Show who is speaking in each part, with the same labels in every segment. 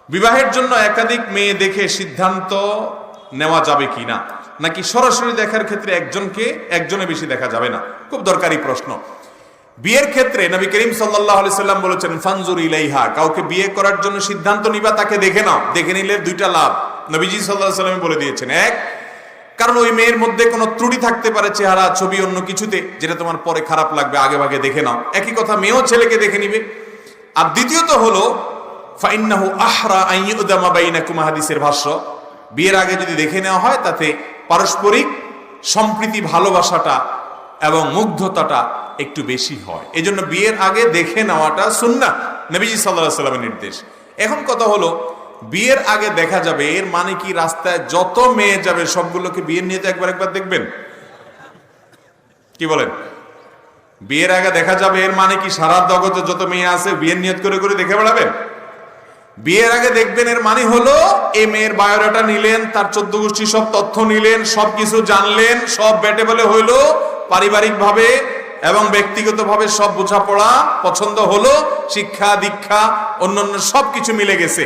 Speaker 1: বিবাহের জন্য একাধিক মেয়ে দেখে সিদ্ধান্ত নেওয়া যাবে কিনা, নাকি সরাসরি দেখার ক্ষেত্রে একজনে বেশি দেখা যাবে না? খুব দরকারি প্রশ্ন। বিয়ের ক্ষেত্রে নবী করিম সাল্লাল্লাহু আলাইহি সাল্লাম বলেছেন, ফানজুর ইলাইহা, কাউকে বিয়ে করার জন্য সিদ্ধান্ত নিবা তাকে দেখে নাও। দেখে নিলে দুইটা লাভ নবীজি সাল্লাল্লাহু আলাইহি সাল্লাম বলে দিয়েছেন। এক, কারণ ওই মেয়ের মধ্যে কোনো ত্রুটি থাকতে পারে, চেহারা, ছবি, অন্য কিছুতে, যেটা তোমার পরে খারাপ লাগবে, আগে ভাগে দেখে নাও। একই কথা মেয়েও ছেলেকে দেখে নিবে। আর দ্বিতীয়ত হলো ফাইন্নাহু আহরা আন ইউদামা বাইনাকুমা, হাদিসের ভাষ্য, বিয়ের আগে যদি দেখে নেওয়া হয় তাতে পারস্পরিক সম্প্রীতি, ভালোবাসাটা এবং মুগ্ধতাটা একটু বেশি হয়। এই জন্য বিয়ের আগে দেখে নেওয়াটা সুন্নাহ, নবীজি সাল্লাল্লাহু আলাইহি সাল্লামের নির্দেশ। এখন কথা হলো, বিয়ের আগে দেখা যাবে এর মানে কি রাস্তায় যত মেয়ে যাবে সবগুলোকে বিয়ের নিয়ে একবার দেখবেন? কি বলেন? বিয়ের আগে দেখা যাবে এর মানে কি সারা জগতে যত মেয়ে আছে বিয়ের নিয়ত করে করে দেখে বেড়াবেন? বিয়ের আগে দেখবেন এর মানে হলো এই মেয়ের বায়োডাটা নিলেন, তার 14 গোষ্ঠী সব তথ্য নিলেন, সবকিছু জানলেন, সব বেটে বলে হইলো, পারিবারিক ভাবে এবং ব্যক্তিগত ভাবে সব বোঝাপড়া পছন্দ হলো, শিক্ষা দীক্ষা অন্যান্য সবকিছু মিলে গেছে।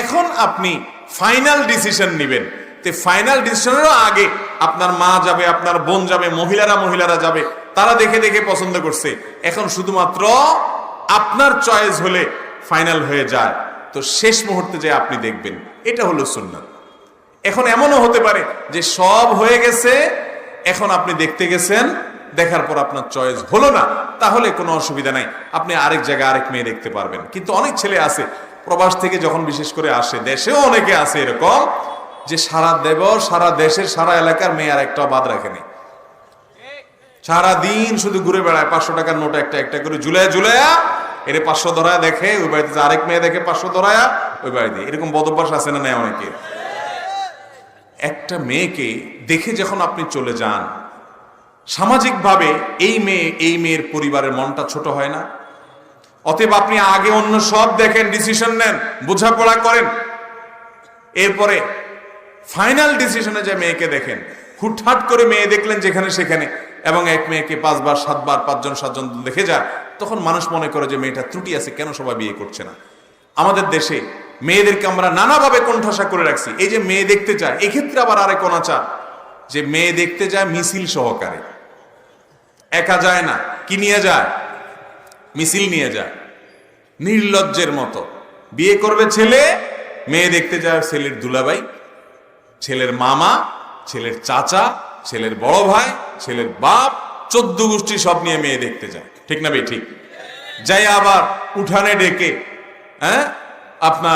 Speaker 1: এখন আপনি ফাইনাল ডিসিশন নিবেন। তো ফাইনাল ডিসিশনেরও আগে আপনার মা যাবে, আপনার বোন যাবে, মহিলারা যাবে, তারা দেখে দেখে পছন্দ করছে। এখন শুধুমাত্র আপনার চয়েস হলে ফাইনাল হয়ে যায়, তো শেষ মুহূর্তে যে আপনি দেখবেন, এটা হলো সুন্নাত। এখন এমনও হতে পারে যে সব হয়ে গেছে, এখন আপনি দেখতে গেছেন, দেখার পর আপনার চয়েস হলো না, তাহলে কোনো অসুবিধা নাই, আপনি আরেক জায়গায় আরেক মেয়ে দেখতে পারবেন। কিন্তু অনেক ছেলে আছে প্রবাস থেকে যখন বিশেষ করে আসে, দেশেও অনেকে আছে এরকম, যে সারা দেশের সারা এলাকার মেয়ে আর একটাও বাদ রাখেনি, সারা দিন শুধু ঘুরে বেড়ায়, 500 টাকার নোট একটা একটা করে ঝুলাইয়া এর 500 ধরায়া দেখে, ওই বাড়িতে আরেক মেয়ে দেখে 500 ধরায়া ওই বাড়িতে। এরকম বদভ্যাস আছে না নেই অনেকে? একটা মেয়েকে দেখে যখন আপনি চলে যান, সামাজিক ভাবে এই মেয়ের পরিবারের মনটা ছোট হয় না? অতএব আপনি আগে অন্য সব দেখেন, ডিসিশন নেন, বোঝাপড়া করেন, এরপরে ফাইনাল ডিসিশনে যে মেয়েকে দেখেন। হুটহাট করে মেয়ে দেখলেন যেখানে সেখানে, এবং এক মেয়েকে 5 বার 7 বার 5 জন 7 জন দেখে যায়, তখন মানুষ মনে করে যে মেয়েটা ত্রুটি আছে, কেন সবাই বিয়ে করছে না? আমাদের দেশে মেয়েদেরকে আমরা নানাভাবে কোণঠাসা করে রাখছি। এই যে মেয়ে দেখতে যায়, এক্ষেত্রে আবার আরেক অনাচার, যে মেয়ে দেখতে যায় মিছিল সহকারে, একা যায় না, কি নিয়ে যায়? মিছিল নিয়ে যায়, নির্লজ্জের মতো। বিয়ে করবে ছেলে, মেয়ে দেখতে যায় ছেলের দুলাভাই, ছেলের মামা, ছেলের চাচা, ছেলের বড় ভাই, ছেলের বাপ, 14 গোষ্ঠী সব নিয়ে মেয়ে দেখতে যায়। ঠিক না ভাই? ঠিক। যাই আবার উঠানে ডেকে আপনার